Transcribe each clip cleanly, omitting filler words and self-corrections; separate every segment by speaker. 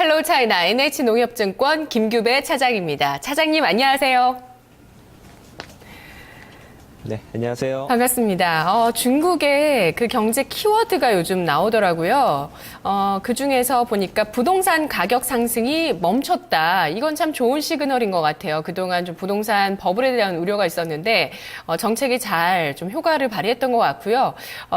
Speaker 1: 헬로우 차이나 NH농협증권 김규배 차장입니다. 차장님 안녕하세요.
Speaker 2: 네, 안녕하세요.
Speaker 1: 반갑습니다. 중국의 그 경제 키워드가 요즘 나오더라고요. 그 중에서 보니까 부동산 가격 상승이 멈췄다. 이건 참 좋은 시그널인 것 같아요. 그동안 좀 부동산 버블에 대한 우려가 있었는데 정책이 잘 좀 효과를 발휘했던 것 같고요.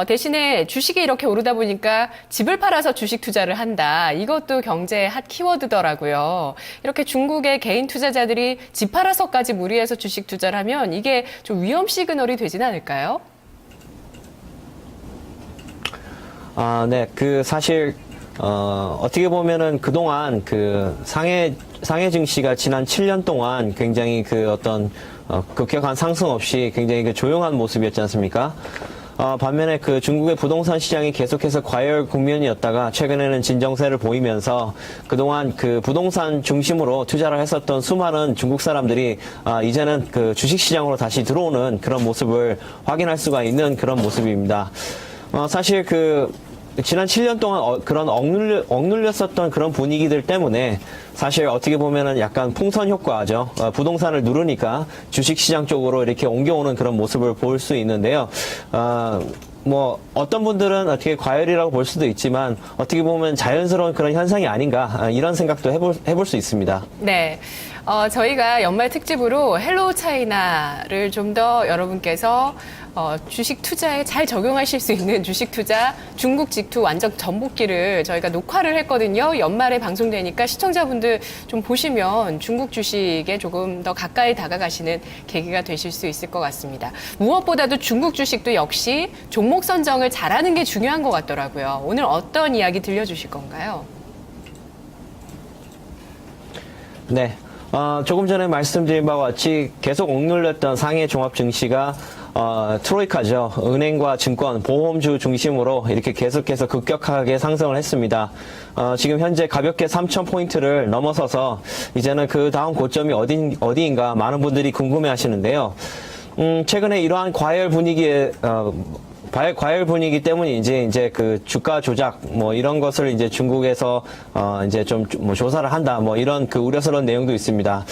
Speaker 1: 대신에 주식이 이렇게 오르다 보니까 집을 팔아서 주식 투자를 한다. 이것도 경제의 핫 키워드더라고요. 이렇게 중국의 개인 투자자들이 집 팔아서까지 무리해서 주식 투자를 하면 이게 좀 위험 시그널이 되진 않을까요?
Speaker 2: 네, 사실, 어떻게 보면은 그동안 상해 증시가 지난 7년 동안 굉장히 급격한 상승 없이 굉장히 조용한 모습이었지 않습니까? 반면에 중국의 부동산 시장이 계속해서 과열 국면이었다가 최근에는 진정세를 보이면서 그동안 부동산 중심으로 투자를 했었던 수많은 중국 사람들이 이제는 주식 시장으로 다시 들어오는 그런 모습을 확인할 수가 있는 그런 모습입니다. 사실 지난 7년 동안 그런 억눌렸었던 그런 분위기들 때문에 사실 어떻게 보면은 약간 풍선 효과죠. 부동산을 누르니까 주식시장 쪽으로 이렇게 옮겨오는 그런 모습을 볼 수 있는데요. 어떤 분들은 어떻게 과열이라고 볼 수도 있지만 어떻게 보면 자연스러운 그런 현상이 아닌가 이런 생각도 해볼 수 있습니다.
Speaker 1: 네. 저희가 연말 특집으로 헬로우 차이나를 좀 더 여러분께서 주식 투자에 잘 적용하실 수 있는 주식 투자 중국 직투 완전 전복기를 저희가 녹화를 했거든요. 연말에 방송되니까 시청자분들 좀 보시면 중국 주식에 조금 더 가까이 다가가시는 계기가 되실 수 있을 것 같습니다. 무엇보다도 중국 주식도 역시 종목 선정을 잘하는 게 중요한 것 같더라고요. 오늘 어떤 이야기 들려주실 건가요?
Speaker 2: 네. 조금 전에 말씀드린 바와 같이 계속 억눌렸던 상해 종합 증시가 트로이카죠. 은행과 증권, 보험주 중심으로 이렇게 계속해서 급격하게 상승을 했습니다. 지금 현재 가볍게 3,000포인트를 넘어서서 이제는 그 다음 고점이 어디인가 많은 분들이 궁금해 하시는데요. 최근에 이러한 과열 분위기 때문인지 이제 주가 조작 이런 것을 이제 중국에서 이제 좀 조사를 한다 이런 우려스러운 내용도 있습니다.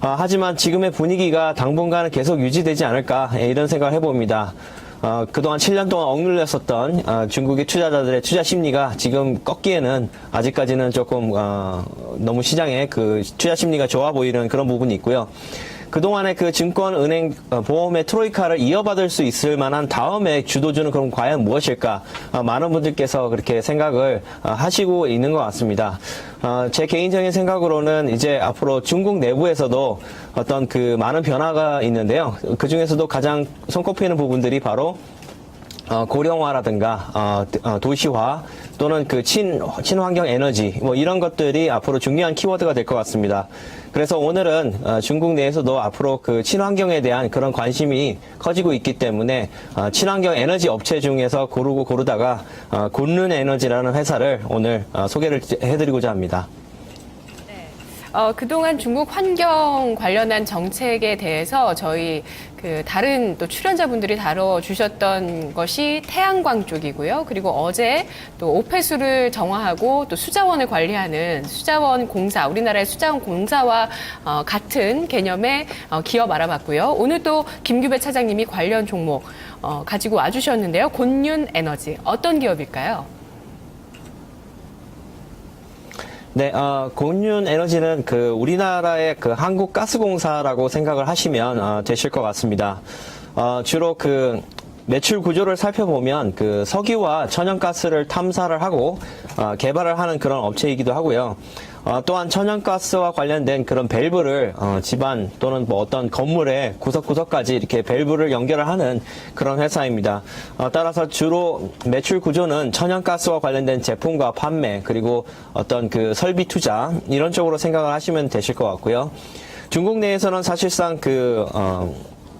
Speaker 2: 하지만 지금의 분위기가 당분간은 계속 유지되지 않을까 이런 생각을 해봅니다. 그동안 7년 동안 억눌렸었던 중국의 투자자들의 투자 심리가 지금 꺾기에는 아직까지는 조금 너무 시장에 투자 심리가 좋아 보이는 그런 부분이 있고요. 그동안의 증권, 은행, 보험의 트로이카를 이어받을 수 있을 만한 다음에 주도주는 그럼 과연 무엇일까? 많은 분들께서 그렇게 생각을 하시고 있는 것 같습니다. 제 개인적인 생각으로는 이제 앞으로 중국 내부에서도 어떤 많은 변화가 있는데요. 그 중에서도 가장 손꼽히는 부분들이 바로 고령화라든가 도시화 또는 친환경 에너지 이런 것들이 앞으로 중요한 키워드가 될 것 같습니다. 그래서 오늘은 중국 내에서도 앞으로 친환경에 대한 그런 관심이 커지고 있기 때문에 친환경 에너지 업체 중에서 고르다가 곤른 에너지라는 회사를 오늘 소개를 해드리고자 합니다.
Speaker 1: 그동안 중국 환경 관련한 정책에 대해서 저희 다른 또 출연자분들이 다뤄주셨던 것이 태양광 쪽이고요. 그리고 어제 또 오폐수를 정화하고 또 수자원을 관리하는 수자원 공사, 우리나라의 수자원 공사와 같은 개념의 기업 알아봤고요. 오늘 또 김규배 차장님이 관련 종목 가지고 와주셨는데요. 곤륜 에너지 어떤 기업일까요?
Speaker 2: 네, 곤륜 에너지는 우리나라의 한국가스공사라고 생각을 하시면 되실 것 같습니다. 주로 매출 구조를 살펴보면 석유와 천연가스를 탐사를 하고 개발을 하는 그런 업체이기도 하고요. 또한 천연가스와 관련된 그런 밸브를 집안 또는 어떤 건물의 구석구석까지 이렇게 밸브를 연결을 하는 그런 회사입니다. 따라서 주로 매출 구조는 천연가스와 관련된 제품과 판매 그리고 어떤 설비 투자 이런 쪽으로 생각을 하시면 되실 것 같고요. 중국 내에서는 사실상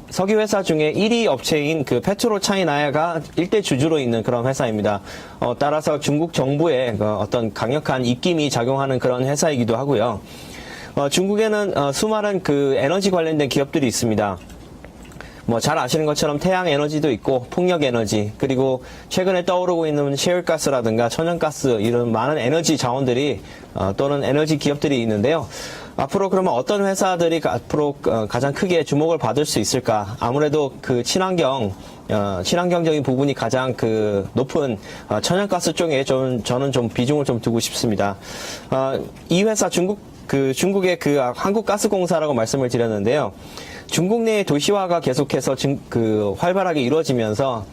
Speaker 2: 석유 회사 중에 1위 업체인 페트로 차이나가 일대 주주로 있는 그런 회사입니다. 따라서 중국 정부의 어떤 강력한 입김이 작용하는 그런 회사이기도 하고요. 중국에는 수많은 에너지 관련된 기업들이 있습니다. 뭐 잘 아시는 것처럼 태양 에너지도 있고 풍력 에너지, 그리고 최근에 떠오르고 있는 셰일가스라든가 천연가스, 이런 많은 에너지 자원들이 또는 에너지 기업들이 있는데요. 앞으로 그러면 어떤 회사들이 앞으로 가장 크게 주목을 받을 수 있을까? 아무래도 그 친환경적인 부분이 가장 그 높은 천연가스 쪽에 저는 좀 비중을 좀 두고 싶습니다. 이 회사 중국의 그 한국가스공사라고 말씀을 드렸는데요. 중국 내의 도시화가 계속해서 활발하게 이루어지면서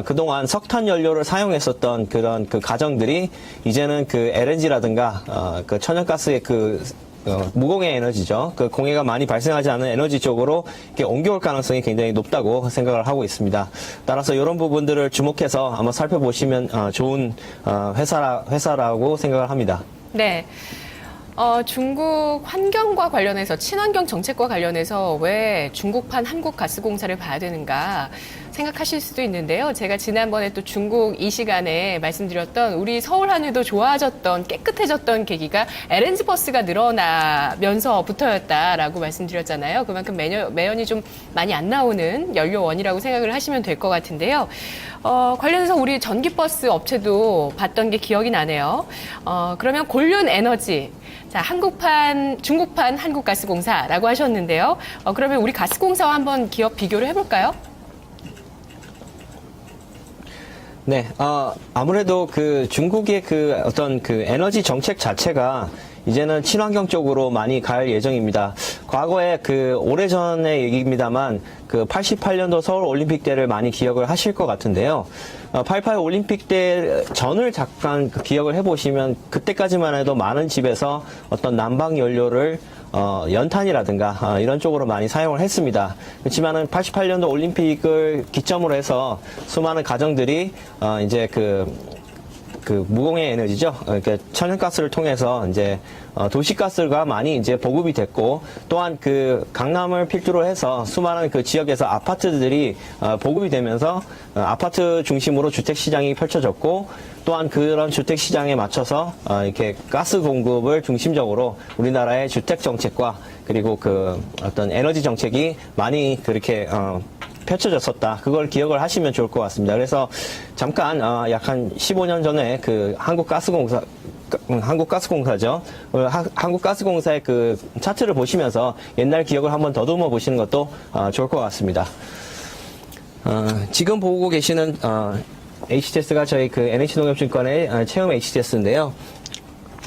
Speaker 2: 그동안 석탄 연료를 사용했었던 그런 그 가정들이 이제는 그 LNG라든가 그 천연가스의 무공해 에너지죠. 그 공해가 많이 발생하지 않은 에너지 쪽으로 이렇게 옮겨올 가능성이 굉장히 높다고 생각을 하고 있습니다. 따라서 이런 부분들을 주목해서 한번 살펴보시면 좋은 회사라고 생각을 합니다.
Speaker 1: 네. 중국 환경과 관련해서, 친환경 정책과 관련해서 왜 중국판 한국가스공사를 봐야 되는가 생각하실 수도 있는데요. 제가 지난번에 또 중국 이 시간에 말씀드렸던 우리 서울 하늘도 좋아졌던, 깨끗해졌던 계기가 LNG 버스가 늘어나면서부터였다라고 말씀드렸잖아요. 그만큼 매연이 좀 많이 안 나오는 연료원이라고 생각을 하시면 될 것 같은데요. 관련해서 우리 전기버스 업체도 봤던 게 기억이 나네요. 그러면 곤륜 에너지. 자, 중국판 한국가스공사라고 하셨는데요. 그러면 우리 가스공사와 한번 기업 비교를 해볼까요?
Speaker 2: 네, 아무래도 그 중국의 그 어떤 그 에너지 정책 자체가 이제는 친환경 쪽으로 많이 갈 예정입니다. 과거에 그 오래전의 얘기입니다만 그 88년도 서울 올림픽 때를 많이 기억을 하실 것 같은데요. 88 올림픽 때 전을 잠깐 기억을 해보시면 그때까지만 해도 많은 집에서 어떤 난방 연료를 연탄이라든가 이런 쪽으로 많이 사용을 했습니다. 그렇지만은 88년도 올림픽을 기점으로 해서 수많은 가정들이 이제 그 무공해 에너지죠. 그러니까 천연가스를 통해서 이제 도시가스가 많이 이제 보급이 됐고, 또한 그 강남을 필두로 해서 수많은 그 지역에서 아파트들이 보급이 되면서 아파트 중심으로 주택 시장이 펼쳐졌고, 또한 그런 주택 시장에 맞춰서 이렇게 가스 공급을 중심적으로 우리나라의 주택 정책과 그리고 그 어떤 에너지 정책이 많이 그렇게 펼쳐졌었다. 그걸 기억을 하시면 좋을 것 같습니다. 그래서 잠깐 약 한 15년 전에 그 한국가스공사죠. 한국가스공사의 그 차트를 보시면서 옛날 기억을 한번 더듬어 보시는 것도 좋을 것 같습니다. 지금 보고 계시는 HTS가 저희 그 NH농협증권의 체험 HTS인데요.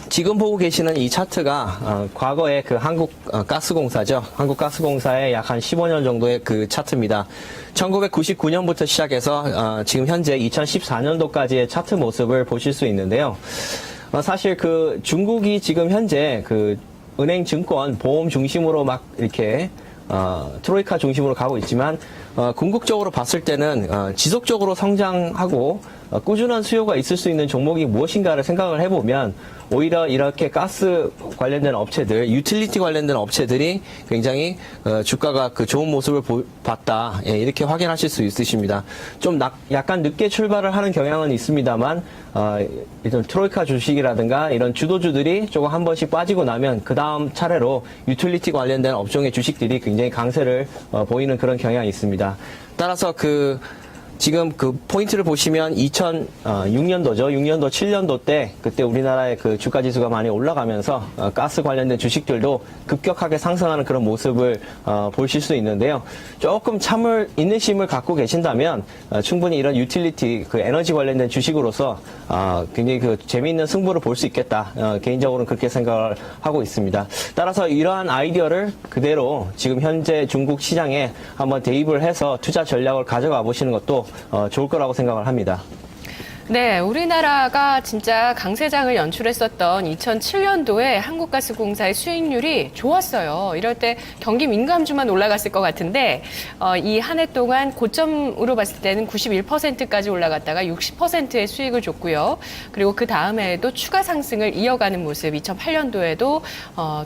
Speaker 2: 지금 보고 계시는 이 차트가 과거의 그 한국가스공사죠. 한국가스공사의 약 한 15년 정도의 그 차트입니다. 1999년부터 시작해서 지금 현재 2014년도까지의 차트 모습을 보실 수 있는데요. 사실 그 중국이 지금 현재 그 은행, 증권, 보험 중심으로 막 이렇게 트로이카 중심으로 가고 있지만 궁극적으로 봤을 때는 지속적으로 성장하고 꾸준한 수요가 있을 수 있는 종목이 무엇인가를 생각을 해보면 오히려 이렇게 가스 관련된 업체들, 유틸리티 관련된 업체들이 굉장히 주가가 그 좋은 모습을 봤다. 예, 이렇게 확인하실 수 있으십니다. 좀 약간 늦게 출발을 하는 경향은 있습니다만 일단 트로이카 주식이라든가 이런 주도주들이 조금 한 번씩 빠지고 나면 그 다음 차례로 유틸리티 관련된 업종의 주식들이 굉장히 강세를 보이는 그런 경향이 있습니다. 따라서 지금 그 포인트를 보시면 2006년도죠. 6년도, 7년도 때 그때 우리나라의 그 주가 지수가 많이 올라가면서 가스 관련된 주식들도 급격하게 상승하는 그런 모습을 보실 수 있는데요. 조금 인내심을 갖고 계신다면 충분히 이런 유틸리티, 그 에너지 관련된 주식으로서 굉장히 그 재미있는 승부를 볼 수 있겠다. 개인적으로는 그렇게 생각을 하고 있습니다. 따라서 이러한 아이디어를 그대로 지금 현재 중국 시장에 한번 대입을 해서 투자 전략을 가져가 보시는 것도 좋을 거라고 생각을 합니다.
Speaker 1: 네, 우리나라가 진짜 강세장을 연출했었던 2007년도에 한국가스공사의 수익률이 좋았어요. 이럴 때 경기 민감주만 올라갔을 것 같은데 이 한 해 동안 고점으로 봤을 때는 91%까지 올라갔다가 60%의 수익을 줬고요. 그리고 그 다음에도 추가 상승을 이어가는 모습, 2008년도에도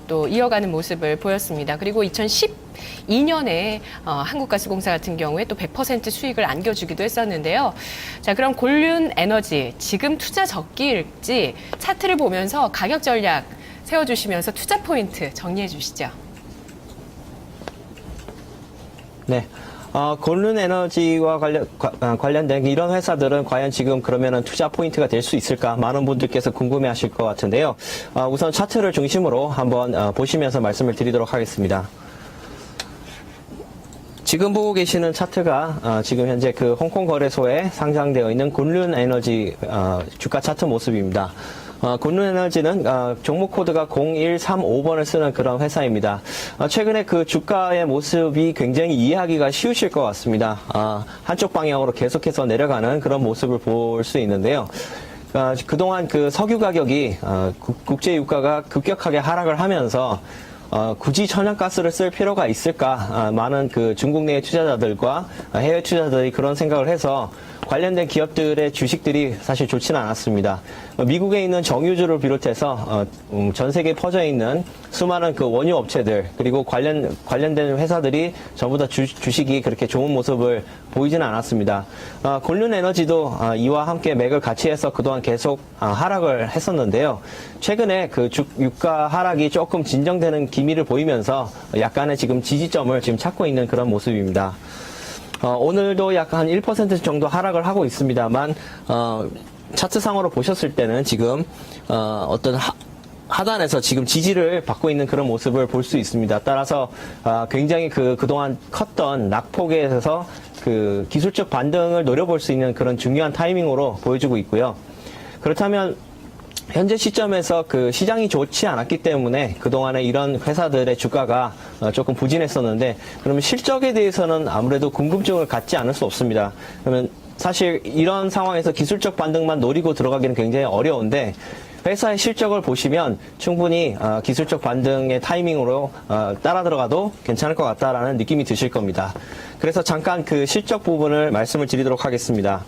Speaker 1: 또 이어가는 모습을 보였습니다. 그리고 2012년에 한국가스공사 같은 경우에 또 100% 수익을 안겨주기도 했었는데요. 자, 그럼 곤륜 에너지, 지금 투자 적기일지 차트를 보면서 가격 전략 세워주시면서 투자 포인트 정리해 주시죠.
Speaker 2: 네. 곤룬 에너지와 관련된 이런 회사들은 과연 지금 그러면은 투자 포인트가 될 수 있을까? 많은 분들께서 궁금해 하실 것 같은데요. 우선 차트를 중심으로 한번 보시면서 말씀을 드리도록 하겠습니다. 지금 보고 계시는 차트가 지금 현재 그 홍콩 거래소에 상장되어 있는 곤룬 에너지 주가 차트 모습입니다. 곤룬 에너지는 종목 코드가 0135번을 쓰는 그런 회사입니다. 최근에 그 주가의 모습이 굉장히 이해하기가 쉬우실 것 같습니다. 한쪽 방향으로 계속해서 내려가는 그런 모습을 볼 수 있는데요. 그동안 그 석유 가격이 국제 유가가 급격하게 하락을 하면서 굳이 천연가스를 쓸 필요가 있을까? 많은 그 중국 내 투자자들과 해외 투자자들이 그런 생각을 해서 관련된 기업들의 주식들이 사실 좋지는 않았습니다. 미국에 있는 정유주를 비롯해서 전 세계에 퍼져 있는 수많은 그 원유 업체들 그리고 관련된 회사들이 전부 다 주식이 그렇게 좋은 모습을 보이지는 않았습니다. 곤룬 에너지도 이와 함께 맥을 같이 해서 그동안 계속 하락을 했었는데요. 최근에 그 유가 하락이 조금 진정되는 기미를 보이면서 약간의 지금 지지점을 지금 찾고 있는 그런 모습입니다. 오늘도 약 한 1% 정도 하락을 하고 있습니다만, 차트상으로 보셨을 때는 지금, 어떤 하단에서 지금 지지를 받고 있는 그런 모습을 볼 수 있습니다. 따라서, 굉장히 그동안 컸던 낙폭에서 그 기술적 반등을 노려볼 수 있는 그런 중요한 타이밍으로 보여주고 있고요. 그렇다면, 현재 시점에서 그 시장이 좋지 않았기 때문에 그동안에 이런 회사들의 주가가 조금 부진했었는데 그러면 실적에 대해서는 아무래도 궁금증을 갖지 않을 수 없습니다. 그러면 사실 이런 상황에서 기술적 반등만 노리고 들어가기는 굉장히 어려운데 회사의 실적을 보시면 충분히 기술적 반등의 타이밍으로 따라 들어가도 괜찮을 것 같다라는 느낌이 드실 겁니다. 그래서 잠깐 그 실적 부분을 말씀을 드리도록 하겠습니다.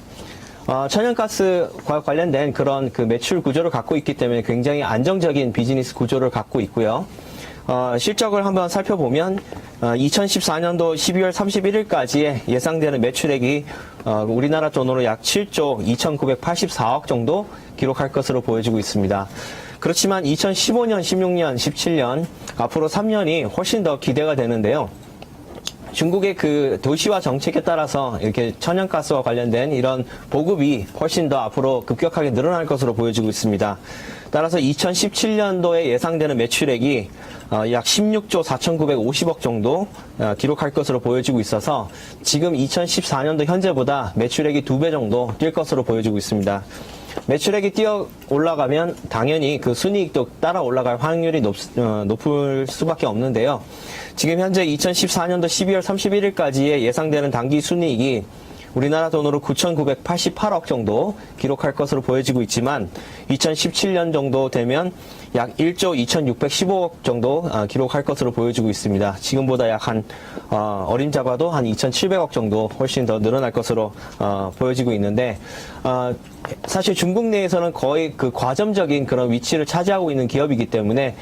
Speaker 2: 천연가스와 관련된 그런 그 매출 구조를 갖고 있기 때문에 굉장히 안정적인 비즈니스 구조를 갖고 있고요. 실적을 한번 살펴보면 2014년도 12월 31일까지의 예상되는 매출액이 우리나라 돈으로 약 7조 2,984억 정도 기록할 것으로 보여지고 있습니다. 그렇지만 2015년, 16년, 17년 앞으로 3년이 훨씬 더 기대가 되는데요. 중국의 그 도시화 정책에 따라서 이렇게 천연가스와 관련된 이런 보급이 훨씬 더 앞으로 급격하게 늘어날 것으로 보여지고 있습니다. 따라서 2017년도에 예상되는 매출액이 약 16조 4,950억 정도 기록할 것으로 보여지고 있어서 지금 2014년도 현재보다 매출액이 2배 정도 뛸 것으로 보여지고 있습니다. 매출액이 뛰어 올라가면 당연히 그 순이익도 따라 올라갈 확률이 높을 수밖에 없는데요. 지금 현재 2014년도 12월 31일까지의 예상되는 당기 순이익이 우리나라 돈으로 9,988억 정도 기록할 것으로 보여지고 있지만 2017년 정도 되면 약 1조 2,615억 정도 기록할 것으로 보여지고 있습니다. 지금보다 약 한 어림잡아도 한 2,700억 정도 훨씬 더 늘어날 것으로 보여지고 있는데 사실 중국 내에서는 거의 그 과점적인 그런 위치를 차지하고 있는 기업이기 때문에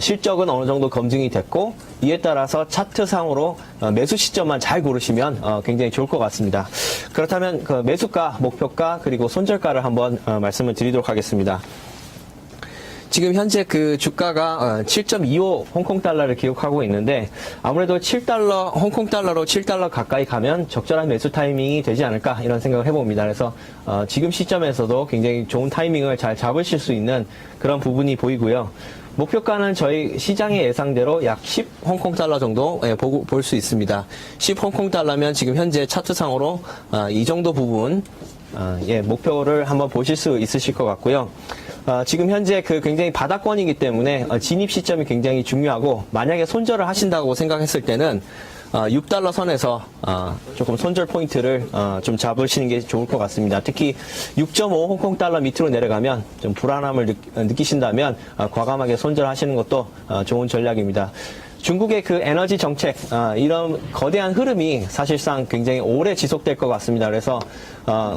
Speaker 2: 실적은 어느 정도 검증이 됐고 이에 따라서 차트상으로 매수 시점만 잘 고르시면 굉장히 좋을 것 같습니다. 그렇다면 그 매수가, 목표가 그리고 손절가를 한번 말씀을 드리도록 하겠습니다. 지금 현재 그 주가가 7.25 홍콩 달러를 기록하고 있는데 아무래도 7달러, 홍콩 달러로 7달러 가까이 가면 적절한 매수 타이밍이 되지 않을까 이런 생각을 해봅니다. 그래서 지금 시점에서도 굉장히 좋은 타이밍을 잘 잡으실 수 있는 그런 부분이 보이고요. 목표가는 저희 시장의 예상대로 약 10 홍콩 달러 정도 볼 수 있습니다. 10 홍콩 달러면 지금 현재 차트상으로 이 정도 부분 목표를 한번 보실 수 있으실 것 같고요. 지금 현재 그 굉장히 바닥권이기 때문에 진입 시점이 굉장히 중요하고 만약에 손절을 하신다고 생각했을 때는 6달러 선에서 조금 손절 포인트를 좀 잡으시는 게 좋을 것 같습니다. 특히 6.5 홍콩 달러 밑으로 내려가면 좀 불안함을 느끼신다면 과감하게 손절하시는 것도 좋은 전략입니다. 중국의 그 에너지 정책, 이런 거대한 흐름이 사실상 굉장히 오래 지속될 것 같습니다. 그래서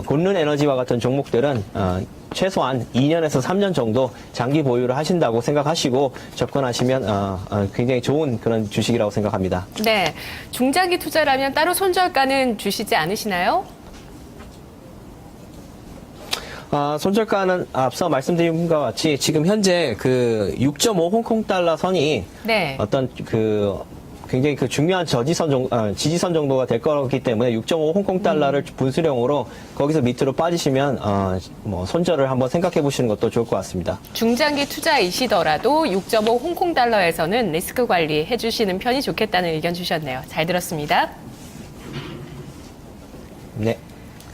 Speaker 2: 곤룬 에너지와 같은 종목들은 최소한 2년에서 3년 정도 장기 보유를 하신다고 생각하시고 접근하시면 굉장히 좋은 그런 주식이라고 생각합니다.
Speaker 1: 네, 중장기 투자라면 따로 손절가는 주시지 않으시나요?
Speaker 2: 손절가는 앞서 말씀드린 것과 같이 지금 현재 그 6.5 홍콩 달러 선이
Speaker 1: 네.
Speaker 2: 어떤 그 굉장히 그 중요한 지지선 정도가 될 거기 때문에 6.5 홍콩 달러를 분수령으로 거기서 밑으로 빠지시면 뭐 손절을 한번 생각해 보시는 것도 좋을 것 같습니다.
Speaker 1: 중장기 투자이시더라도 6.5 홍콩 달러에서는 리스크 관리해 주시는 편이 좋겠다는 의견 주셨네요. 잘 들었습니다.
Speaker 2: 네.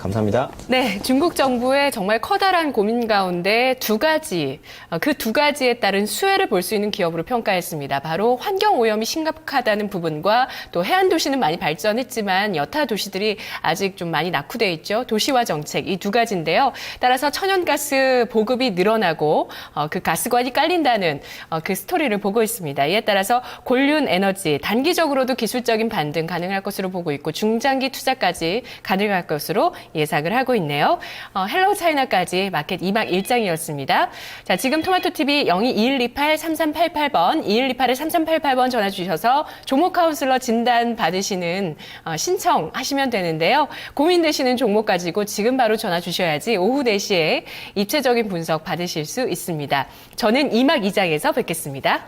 Speaker 2: 감사합니다.
Speaker 1: 네, 중국 정부의 정말 커다란 고민 가운데 두 가지, 그 두 가지에 따른 수혜를 볼 수 있는 기업으로 평가했습니다. 바로 환경 오염이 심각하다는 부분과 또 해안 도시는 많이 발전했지만 여타 도시들이 아직 좀 많이 낙후되어 있죠. 도시화 정책 이 두 가지인데요. 따라서 천연가스 보급이 늘어나고 그 가스관이 깔린다는 그 스토리를 보고 있습니다. 이에 따라서 곤륜 에너지 단기적으로도 기술적인 반등 가능할 것으로 보고 있고 중장기 투자까지 가능할 것으로 예상을 하고 있네요. 헬로우 차이나까지 마켓 2막 1장이었습니다. 자, 지금 토마토TV 022128-3388번, 2128-3388번 전화 주셔서 종목 카운슬러 진단 받으시는 신청하시면 되는데요. 고민되시는 종목 가지고 지금 바로 전화 주셔야지 오후 4시에 입체적인 분석 받으실 수 있습니다. 저는 2막 2장에서 뵙겠습니다.